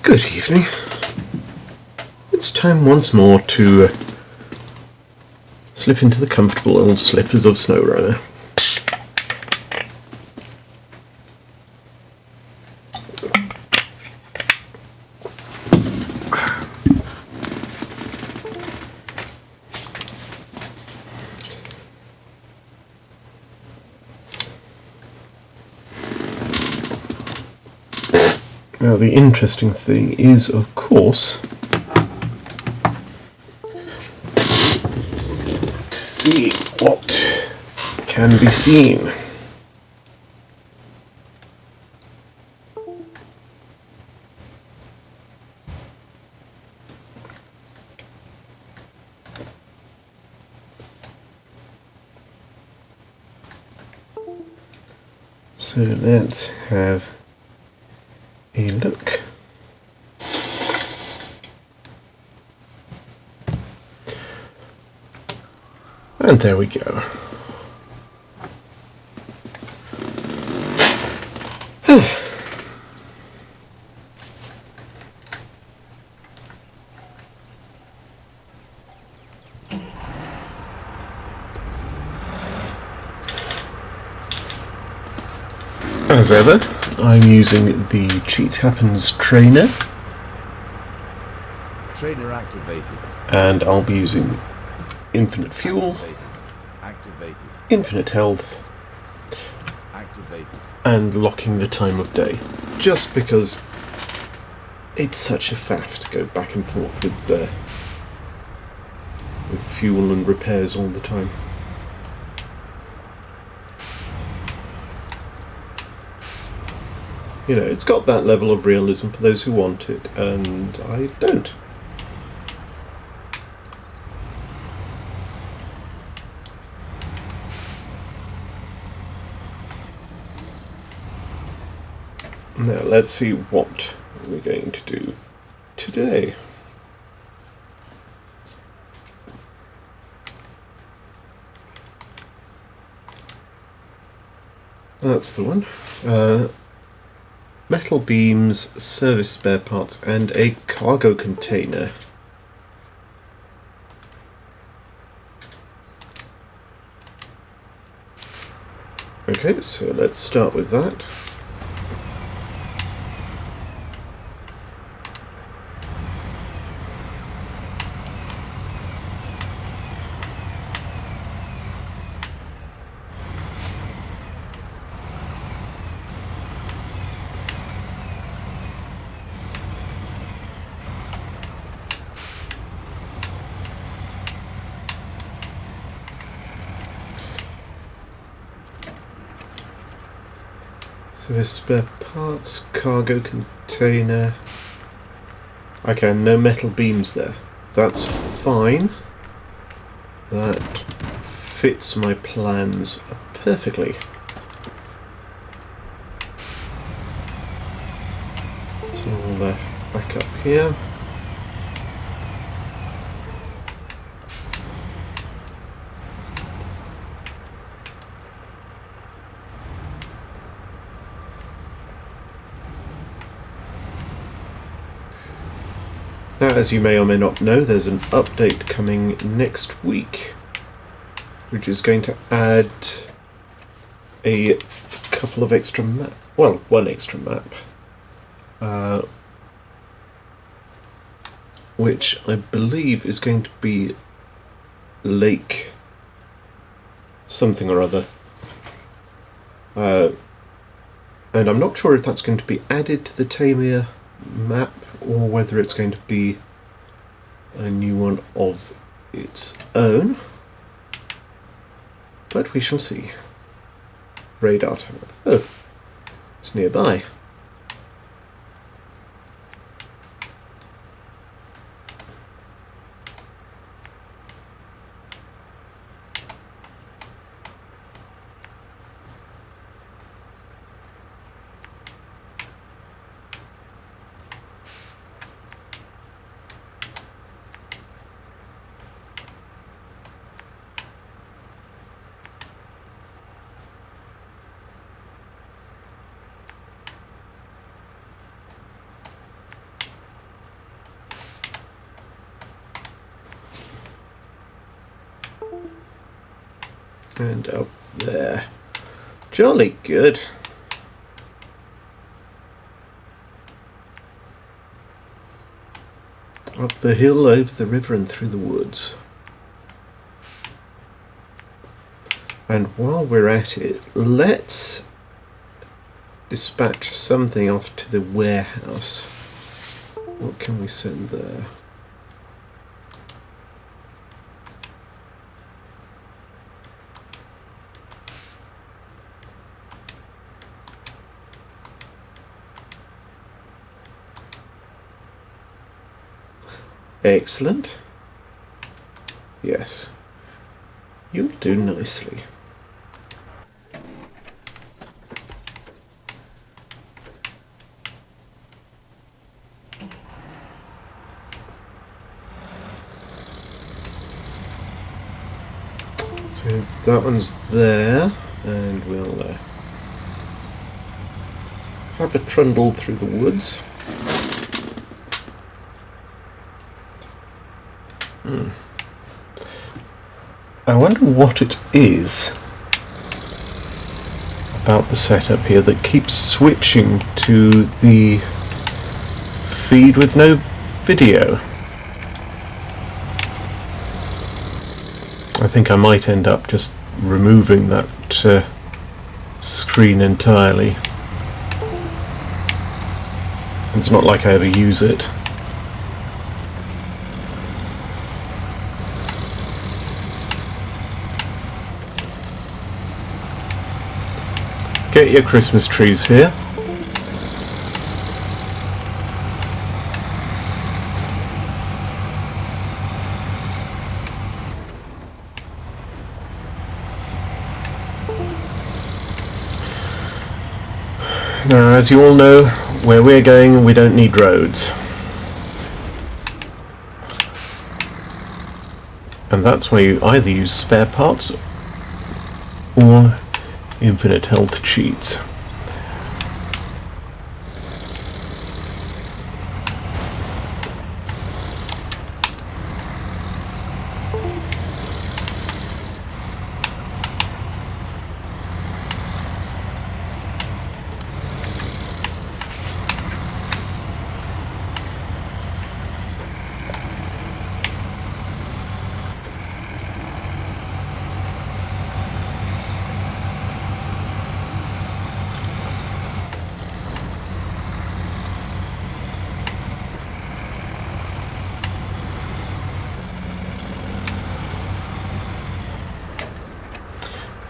Good evening. It's time once more to slip into the comfortable old slippers of Snowrunner. Now the interesting thing is, of course, to see what can be seen. So let's have a look. And there we go. As ever, I'm using the Cheat Happens trainer. Trainer activated. And I'll be using infinite fuel, Activated. infinite health, Activated. and locking the time of day. Just because it's such a faff to go back and forth with fuel and repairs all the time. You know, it's got that level of realism for those who want it, and I don't. Now, let's see what we're going to do today. That's the one. Metal beams, service spare parts, and a cargo container. Okay, so let's start with that. So there's spare parts, cargo container. Okay, no metal beams there. That's fine. That fits my plans perfectly. So we'll back up here. Now, as you may or may not know, there's an update coming next week, which is going to add a couple of extra one extra map, which I believe is going to be Lake something or other. And I'm not sure if that's going to be added to the Tamir map or whether it's going to be a new one of its own, but we shall see. Radar tower. Oh, it's nearby. And up there. Jolly good. Up the hill, over the river and through the woods. And while we're at it, let's dispatch something off to the warehouse. What can we send there? Excellent. Yes. You'll do nicely. So that one's there, and we'll have a trundle through the woods. I wonder what it is about the setup here that keeps switching to the feed with no video. I think I might end up just removing that screen entirely. It's not like I ever use it. Get your Christmas trees here. Now, as you all know, where we're going, we don't need roads. And that's why you either use spare parts or infinite health cheats.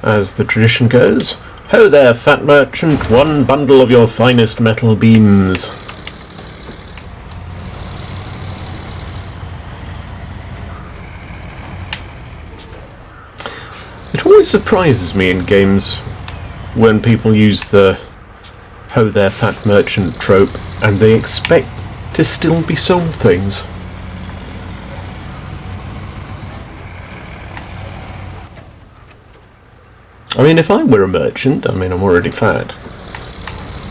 As the tradition goes, Ho there, fat merchant, one bundle of your finest metal beams. It always surprises me in games when people use the ho there, fat merchant trope and they expect to still be sold things. I mean, if I were a merchant, I'm already fat.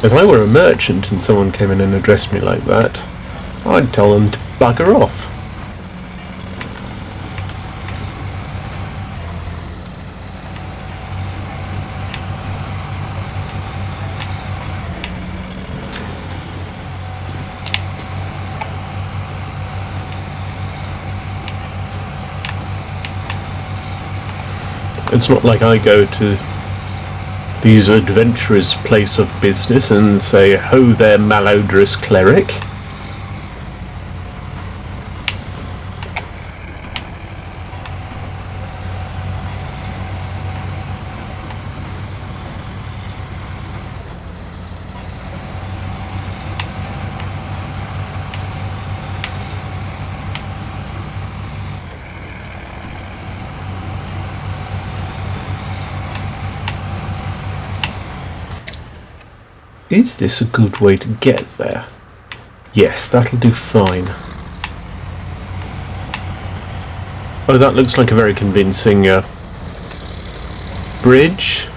If I were a merchant and someone came in and addressed me like that, I'd tell them to bugger off. It's not like I go to these adventurers' place of business and say, ho there, malodorous cleric. Is this a good way to get there? Yes, that'll do fine. Oh, that looks like a very convincing bridge.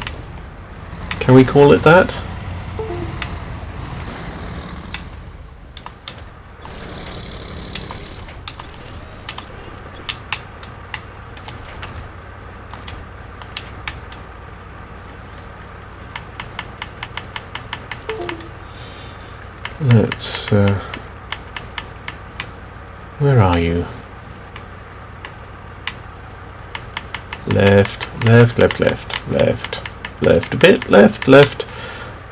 Can we call it that? Let's, where are you? Left, left, left, left, left, left a bit, left, left,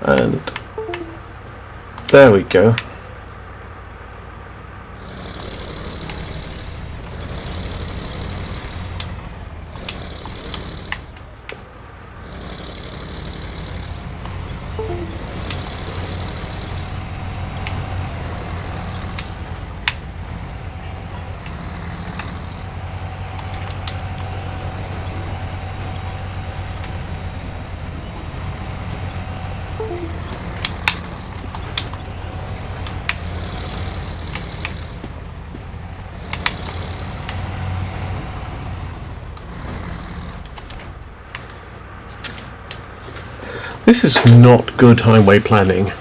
and there we go. This is not good highway planning.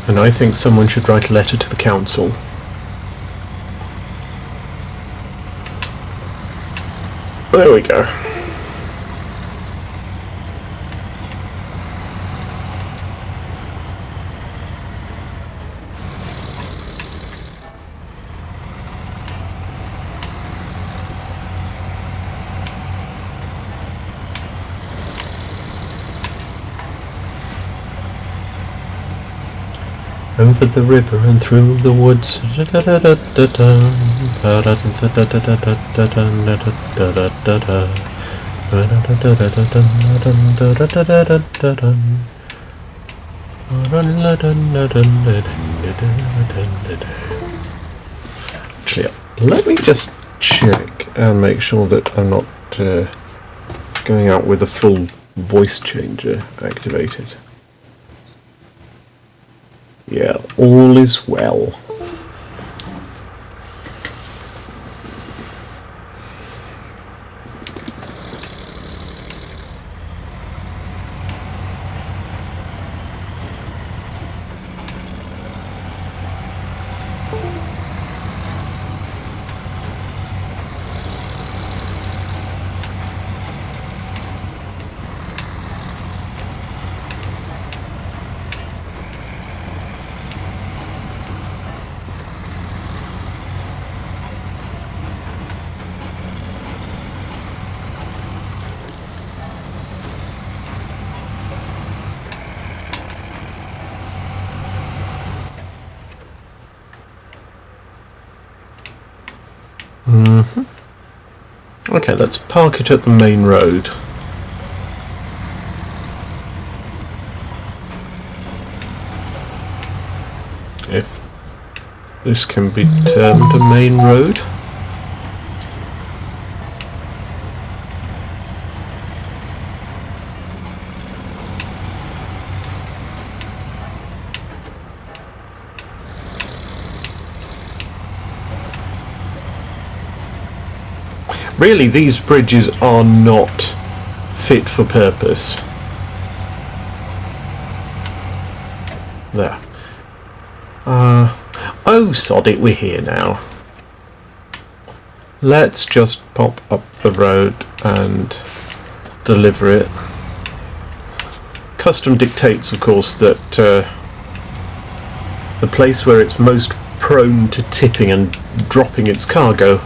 And I think someone should write a letter to the council. There we go. Over the river and through the woods. Actually, let me just check and make sure that I'm not going out with a full voice changer activated. Yeah, all is well. Okay, let's park it at the main road. If this can be termed a main road. Really, these bridges are not fit for purpose. There. Oh, sod it, we're here now. Let's just pop up the road and deliver it. Custom dictates, of course, that the place where it's most prone to tipping and dropping its cargo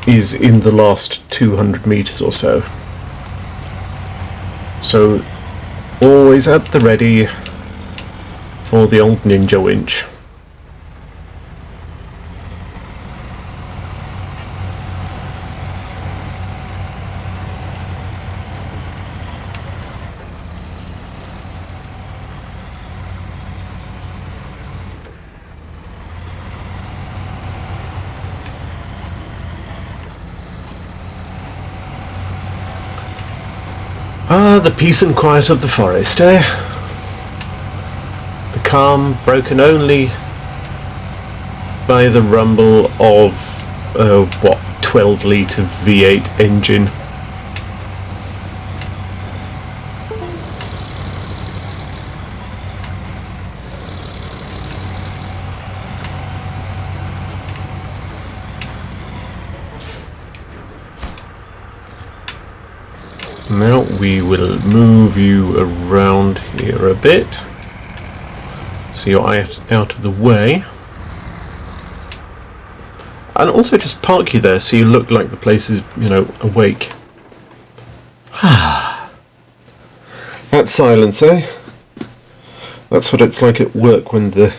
is in the last 200 meters or so. So, always at the ready for the old ninja winch. Ah, the peace and quiet of the forest, eh? The calm broken only by the rumble of, 12-litre V8 engine. Now we will move you around here a bit, so you're out of the way, and also just park you there so you look like the place is, awake. That silence, eh? That's what it's like at work when the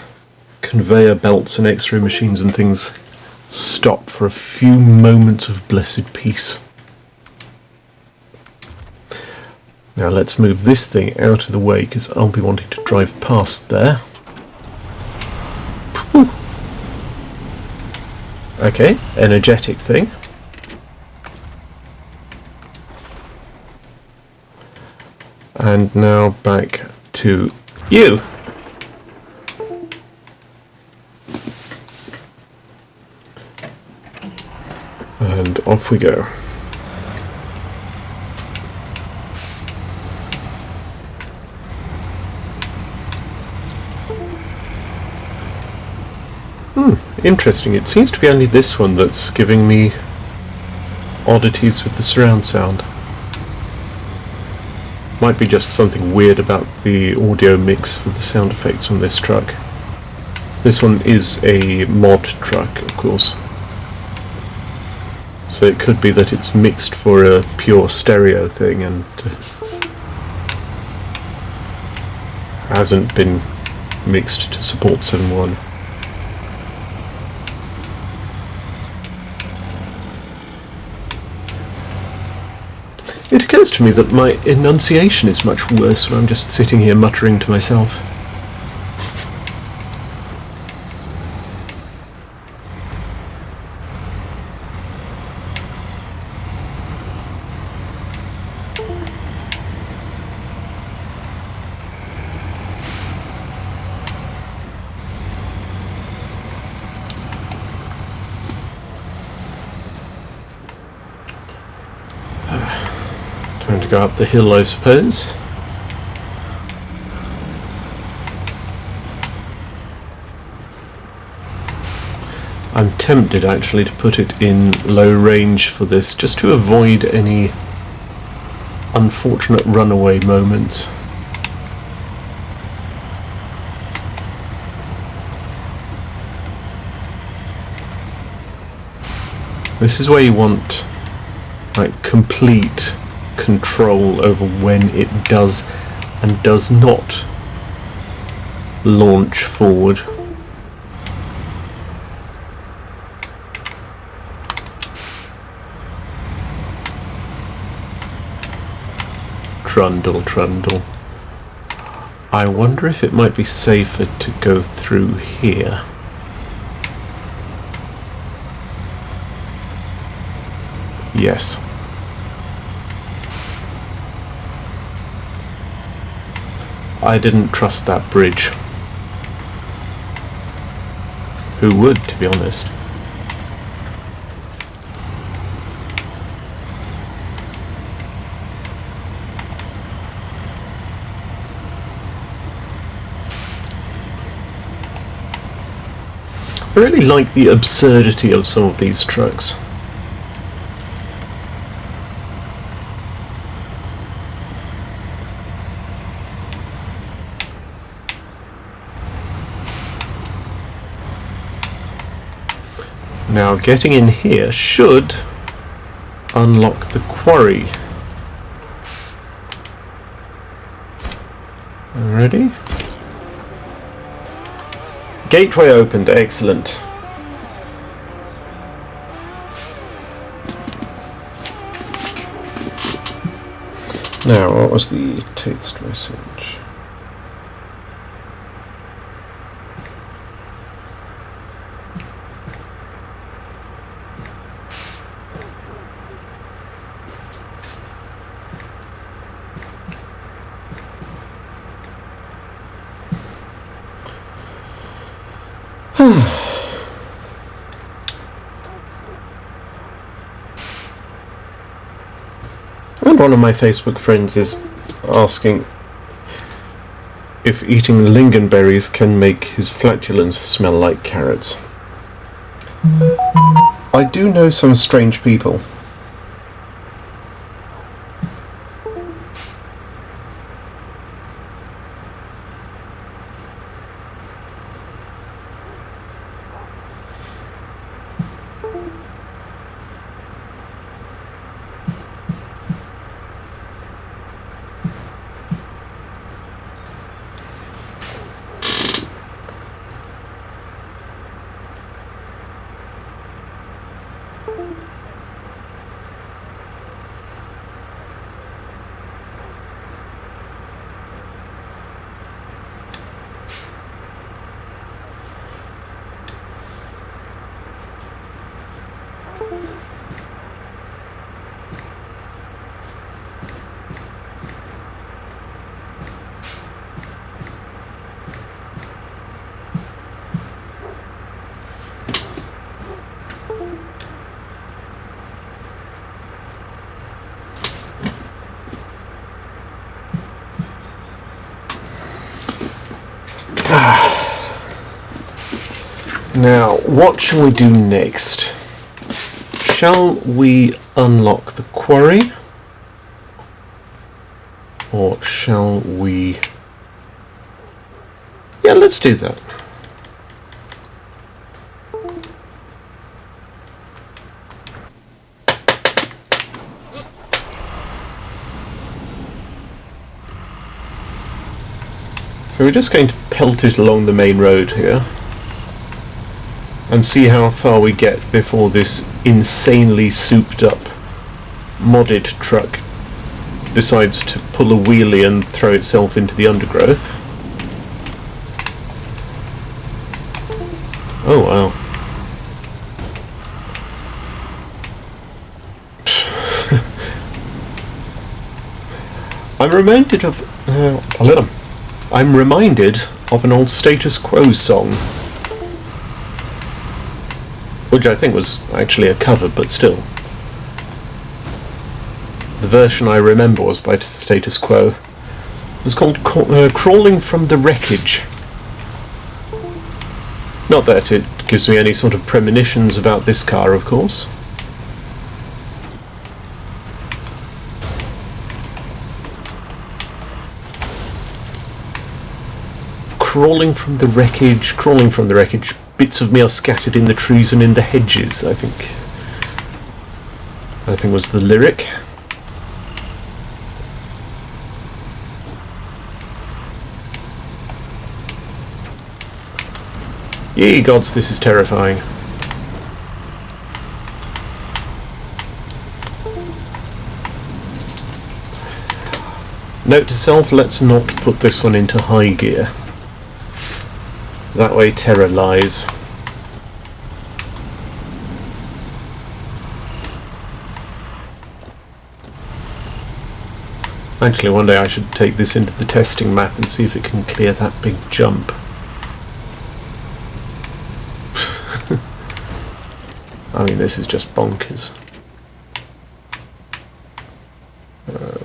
conveyor belts and X-ray machines and things stop for a few moments of blessed peace. Now let's move this thing out of the way, because I'll be wanting to drive past there. Whew. Okay, energetic thing. And now back to you. And off we go. Interesting, it seems to be only this one that's giving me oddities with the surround sound. Might be just something weird about the audio mix for the sound effects on this truck. This one is a mod truck, of course. So it could be that it's mixed for a pure stereo thing and hasn't been mixed to support 7.1. It occurs to me that my enunciation is much worse when I'm just sitting here muttering to myself. Time to go up the hill, I suppose. I'm tempted actually to put it in low range for this, just to avoid any unfortunate runaway moments. This is where you want complete control over when it does and does not launch forward. Trundle, Trundle. I wonder if it might be safer to go through here. Yes. I didn't trust that bridge. Who would, to be honest? I really like the absurdity of some of these trucks. Now, getting in here should unlock the quarry. Ready? Gateway opened, excellent. Now, what was the text message? And one of my Facebook friends is asking if eating lingonberries can make his flatulence smell like carrots. I do know some strange people. Now, what shall we do next? Shall we unlock the quarry? Or shall we... Yeah, let's do that. So we're just going to pelt it along the main road here and see how far we get before this insanely souped up modded truck decides to pull a wheelie and throw itself into the undergrowth. Oh wow. I'm reminded of an old Status Quo song, which I think was actually a cover, but still. The version I remember was by Status Quo. It was called Crawling from the Wreckage. Not that it gives me any sort of premonitions about this car, of course. Crawling from the wreckage, bits of me are scattered in the trees and in the hedges, I think was the lyric. Ye gods, this is terrifying. Note to self, let's not put this one into high gear. That way terror lies. Actually, one day I should take this into the testing map and see if it can clear that big jump. I mean, this is just bonkers.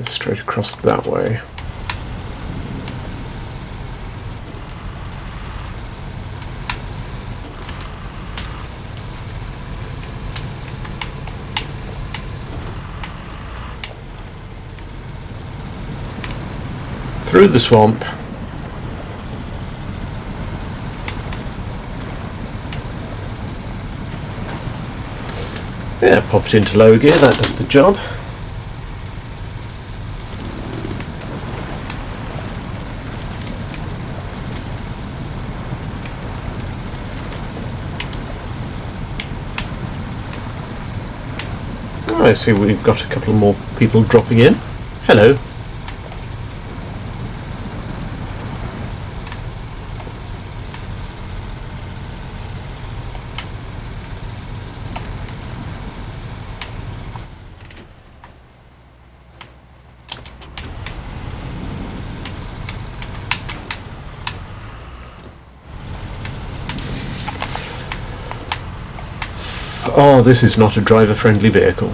Straight across that way. Through the swamp. Yeah, pop it into low gear, that does the job. Oh, I see we've got a couple more people dropping in. Hello. Oh, this is not a driver-friendly vehicle.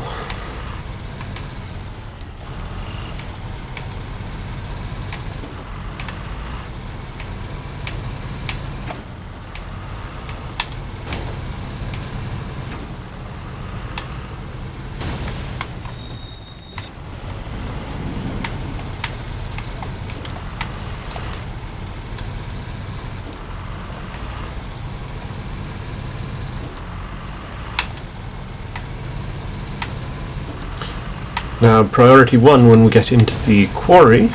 Now, priority one when we get into the quarry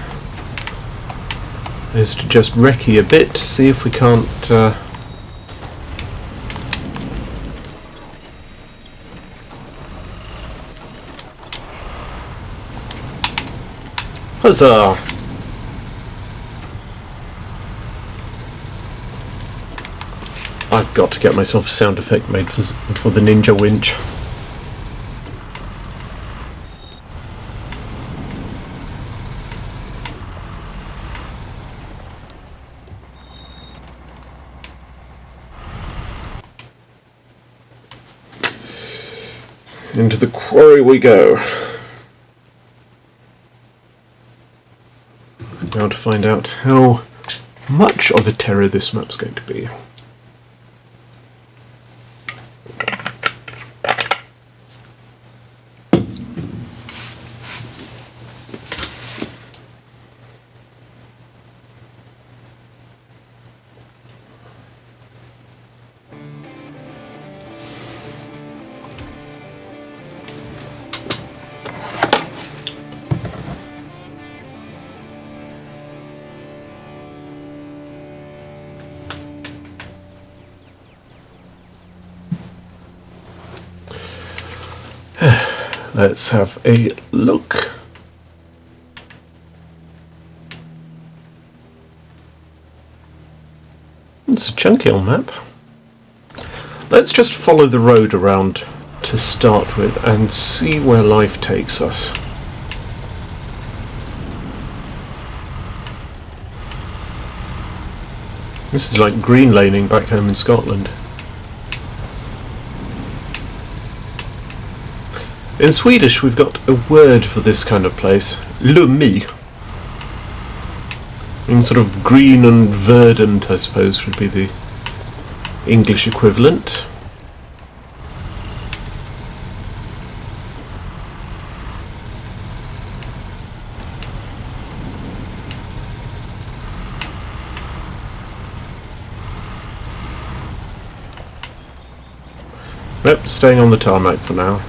is to just recce a bit, see if we can't huzzah! I've got to get myself a sound effect made for the ninja winch. Into the quarry we go. Now to find out how much of a terror this map's going to be. Let's have a look. It's a chunky old map. Let's just follow the road around to start with and see where life takes us. This is like green laning back home in Scotland. In Swedish we've got a word for this kind of place, lummi. In sort of green and verdant, I suppose, would be the English equivalent. Nope, staying on the tarmac for now.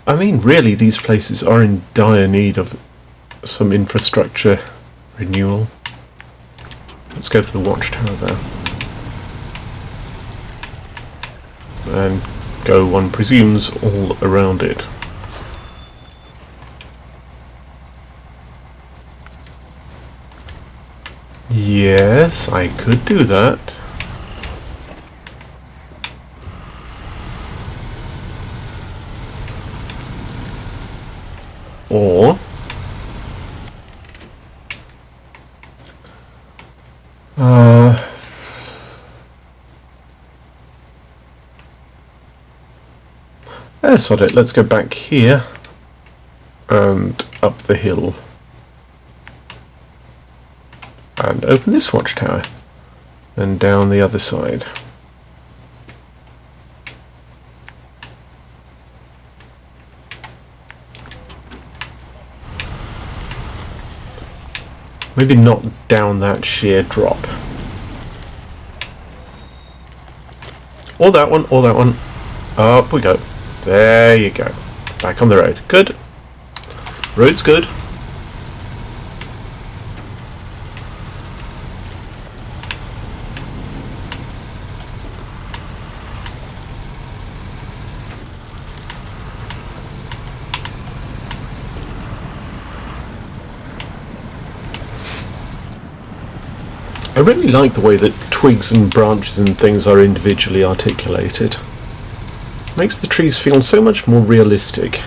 I mean, really, these places are in dire need of some infrastructure renewal. Let's go for the watchtower there. And go, one presumes, all around it. Yes, I could do that. Or sod it, let's go back here and up the hill and open this watchtower and down the other side. Maybe not down that sheer drop. Or that one, or that one. Up we go. There you go. Back on the road. Good. Road's good. I really like the way that twigs and branches and things are individually articulated. Makes the trees feel so much more realistic.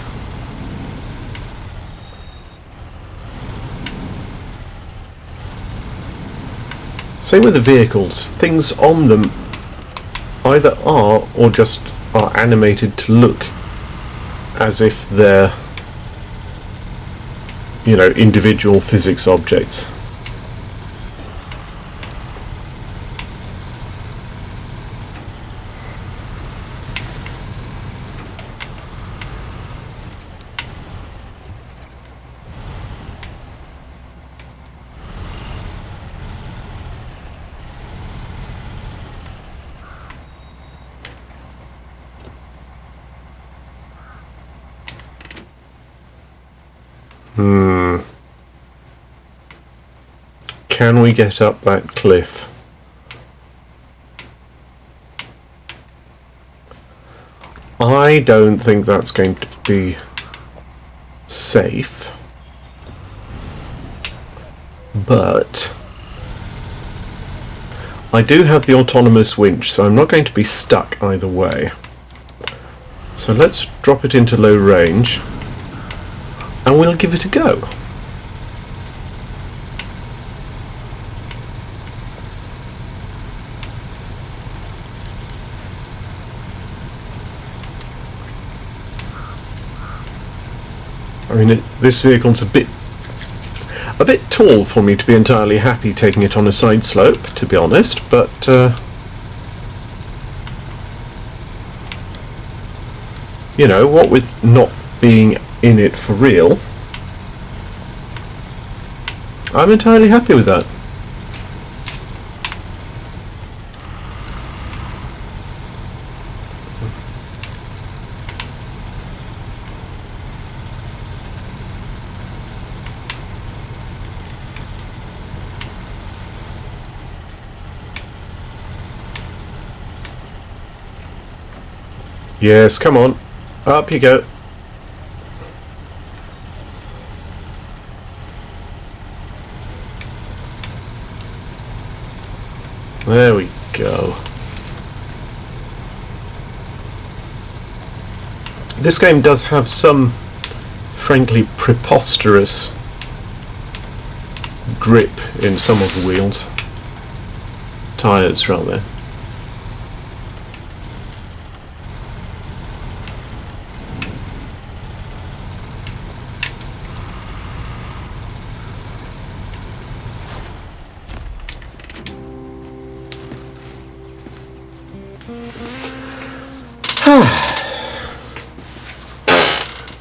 Same with the vehicles. Things on them either are or just are animated to look as if they're, you know, individual physics objects. Can we get up that cliff? I don't think that's going to be safe, but I do have the autonomous winch, so I'm not going to be stuck either way. So let's drop it into low range and we'll give it a go. I mean, this vehicle's a bit tall for me to be entirely happy taking it on a side slope, to be honest, but you know, what with not being in it for real, I'm entirely happy with that. Yes, come on. Up you go. There we go. This game does have some, frankly, preposterous grip in some of the wheels. Tyres, rather.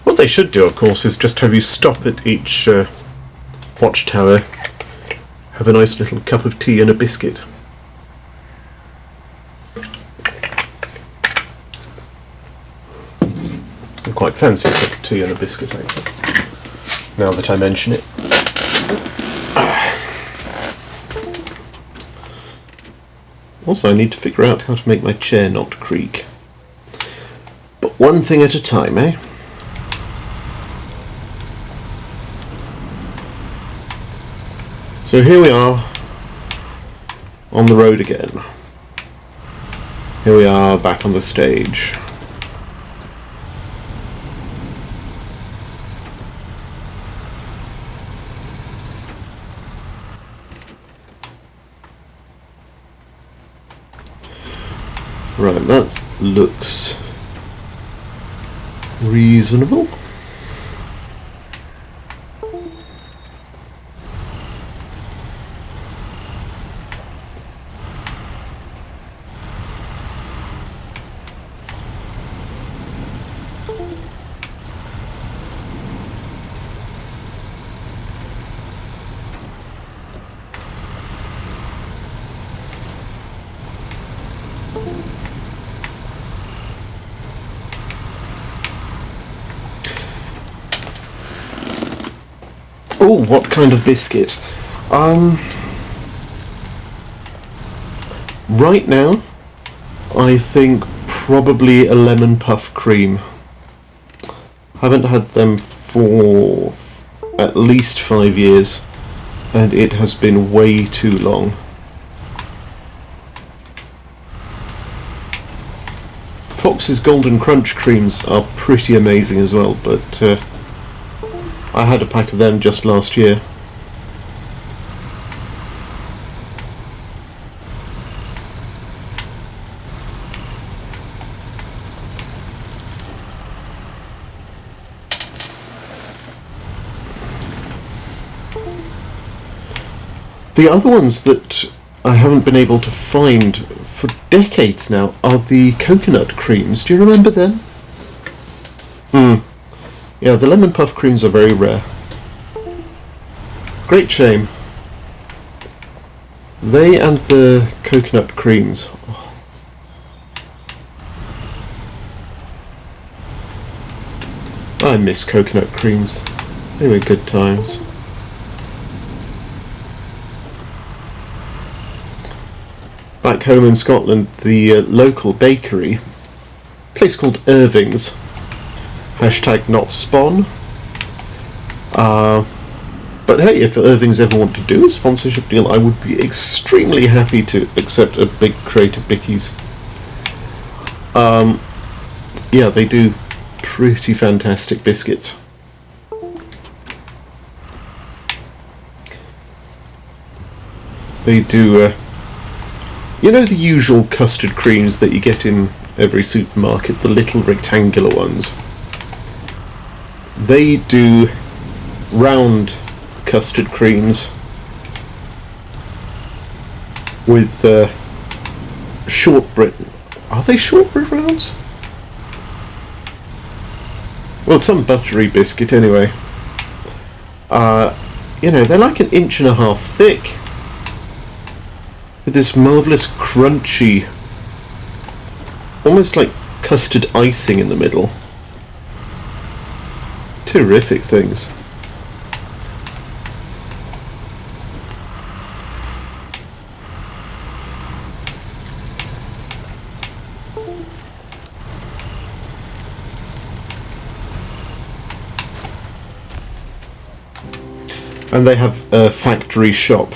What they should do, of course, is just have you stop at each watchtower, have a nice little cup of tea and a biscuit. Of quite fancy a cup of tea and a biscuit, actually, now that I mention it. Also, I need to figure out how to make my chair not creak. But one thing at a time, eh? So here we are, on the road again. Here we are, back on the stage. Right, that looks reasonable. Oh, what kind of biscuit? Right now, I think probably a lemon puff cream. Haven't had them for at least 5 years, and it has been way too long. Fox's Golden Crunch creams are pretty amazing as well, but I had a pack of them just last year. The other ones that I haven't been able to find for decades now are the coconut creams. Do you remember them? Yeah, the lemon puff creams are very rare. Great shame. They and the coconut creams. Oh. I miss coconut creams. They were good times. Back home in Scotland, the local bakery, a place called Irving's, hashtag not spawn. But hey, if Irving's ever want to do a sponsorship deal, I would be extremely happy to accept a big crate of bickies. Yeah, they do pretty fantastic biscuits. They do, you know, the usual custard creams that you get in every supermarket, the little rectangular ones. They do round custard creams with shortbread. Are they shortbread rounds? Well, it's some buttery biscuit anyway. You know, they're like 1.5 inches thick, with this marvellous crunchy, almost like custard icing in the middle. Terrific things. And they have a factory shop,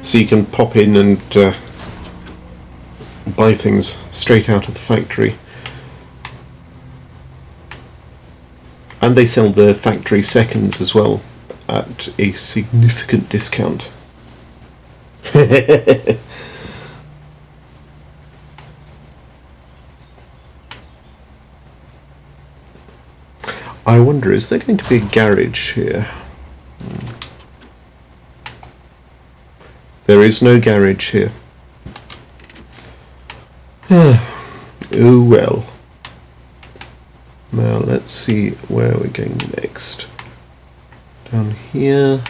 so you can pop in and buy things straight out of the factory. And they sell the factory seconds as well at a significant discount. I wonder, is there going to be a garage here? There is no garage here. Oh well. Now let's see where we're going next. Down here.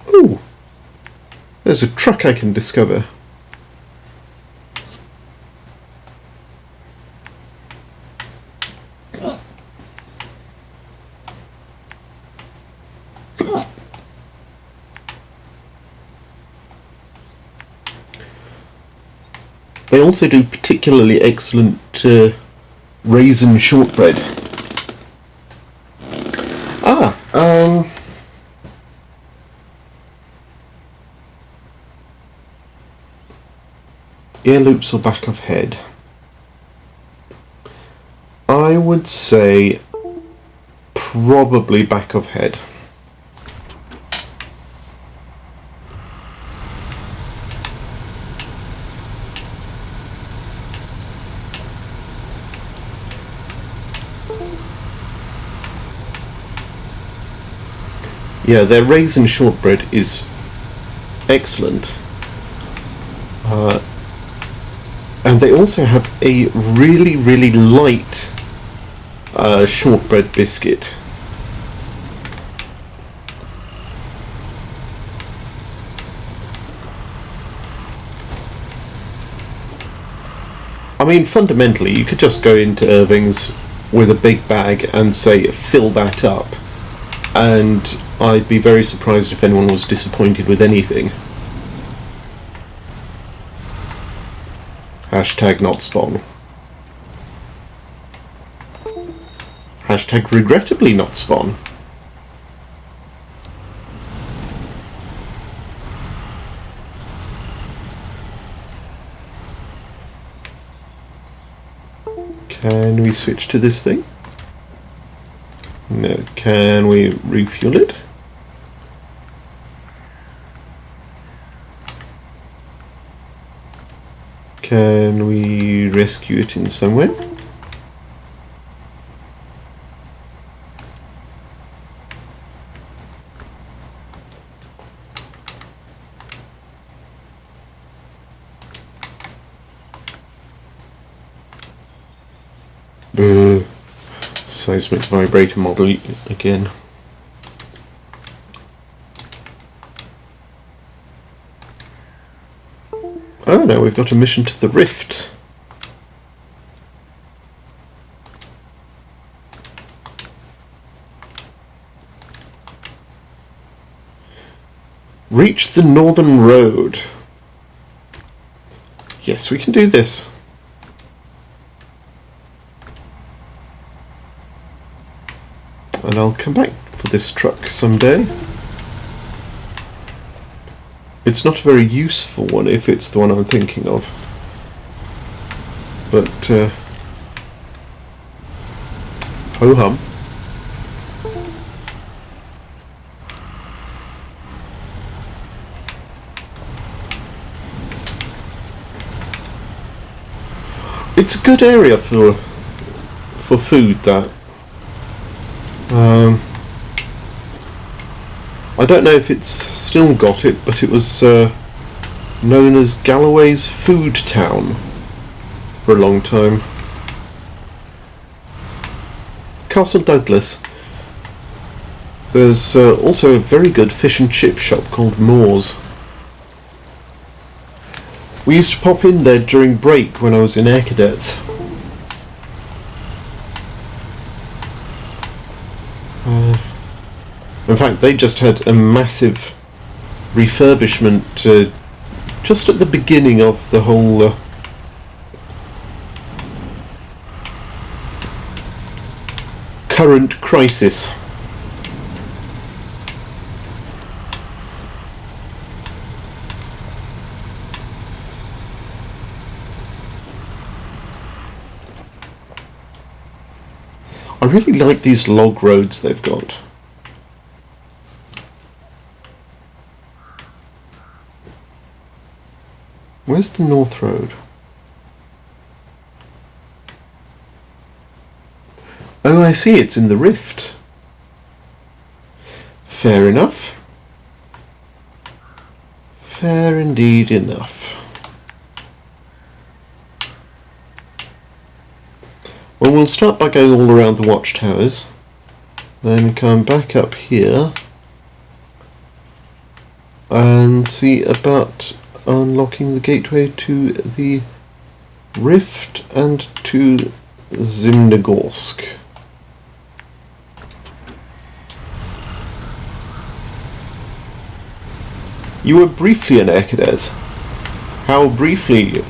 Ooh! There's a truck I can discover. They also do particularly excellent raisin shortbread. Ear loops or back of head? I would say probably back of head. Yeah, their raisin shortbread is excellent. And they also have a really, really light shortbread biscuit. I mean, fundamentally, you could just go into Irving's with a big bag and say, fill that up. And I'd be very surprised if anyone was disappointed with anything. Hashtag not spawn. Hashtag regrettably not spawn. Can we switch to this thing? No. Can we refuel it? Can we rescue it in some way? Seismic vibrator model again. Oh no, we've got a mission to the Rift. Reach the Northern Road. Yes, we can do this. And I'll come back for this truck someday. It's not a very useful one if it's the one I'm thinking of. But, ho-hum. It's a good area for food, that. I don't know if it's still got it, but it was known as Galloway's Food Town for a long time. Castle Douglas. There's also a very good fish and chip shop called Moore's. We used to pop in there during break when I was in Air Cadets. In fact, they just had a massive refurbishment just at the beginning of the whole current crisis. I really like these log roads they've got. Where's the North Road? Oh, I see, it's in the Rift. Fair enough. Fair indeed enough. Well, we'll start by going all around the watchtowers, then come back up here and see about unlocking the gateway to the Rift and to Zimnogorsk. You were briefly an air cadet. How briefly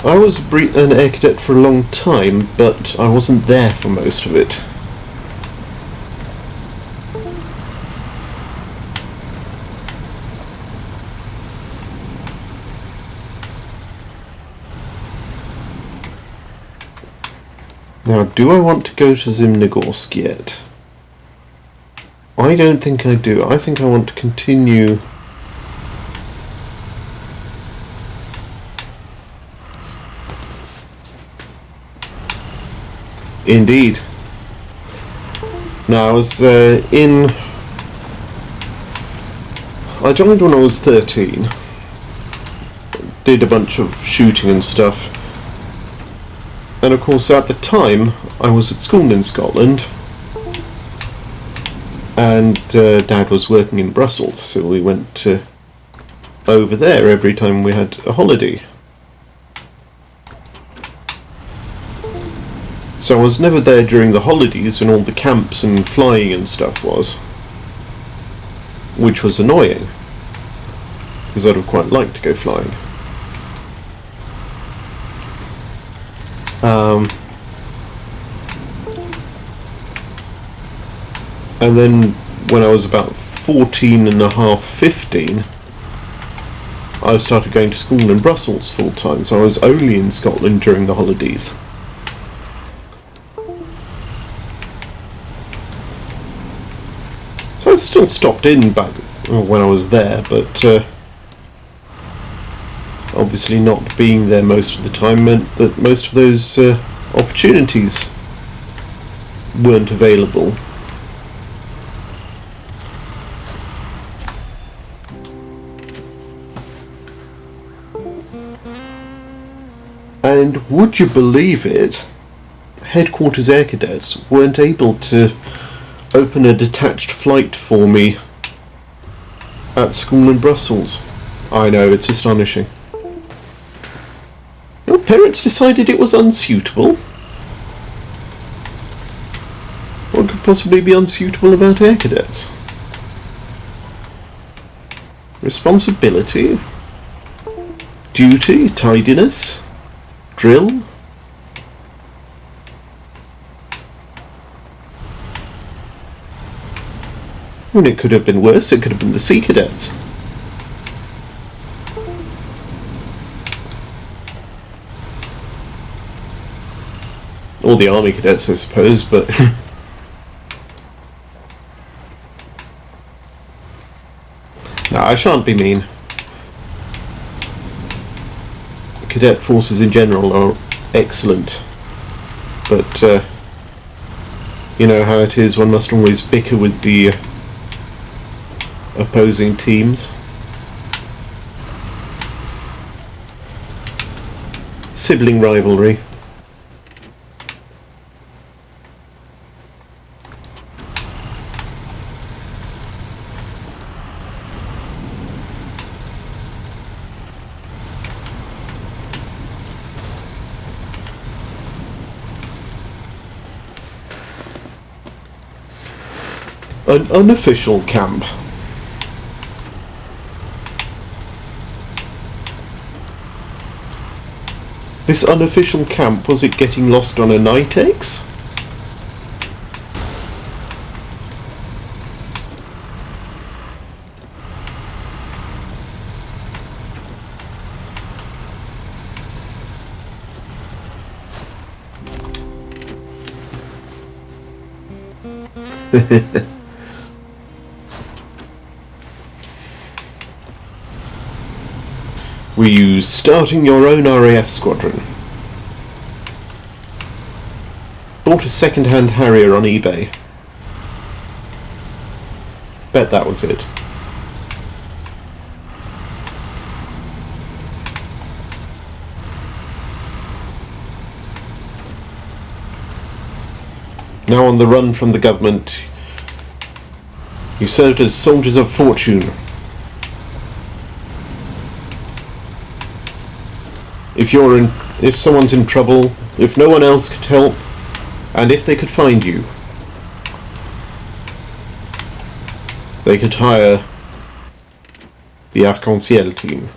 I was an air cadet for a long time, but I wasn't there for most of it. Now, do I want to go to Zimnogorsk yet? I don't think I do. I think I want to continue... Indeed. Now, I was I joined when I was 13. Did a bunch of shooting and stuff. And of course, at the time, I was at school in Scotland. And Dad was working in Brussels, so we went over there every time we had a holiday. So I was never there during the holidays when all the camps and flying and stuff was. Which was annoying, because I'd have quite liked to go flying. And then when I was about 14 and a half, 15, I started going to school in Brussels full time, so I was only in Scotland during the holidays. So I still stopped in back when I was there, but obviously not being there most of the time meant that most of those opportunities weren't available. And would you believe it, Headquarters Air Cadets weren't able to open a detached flight for me at school in Brussels. I know, it's astonishing. Your parents decided it was unsuitable? What could possibly be unsuitable about air cadets? Responsibility? Duty? Tidiness? Drill? I mean, it could have been worse. It could have been the Sea Cadets. Or the Army Cadets, I suppose, but... No, I shan't be mean. Cadet forces in general are excellent. But, you know how it is, one must always bicker with the opposing teams. Sibling rivalry. An unofficial camp. This unofficial camp, was it getting lost on a night X? Were you starting your own RAF squadron? Bought a second-hand Harrier on eBay. Bet that was it. Now on the run from the government, you served as soldiers of fortune. If someone's in trouble, if no one else could help, and if they could find you, they could hire the Arc-en-Ciel team.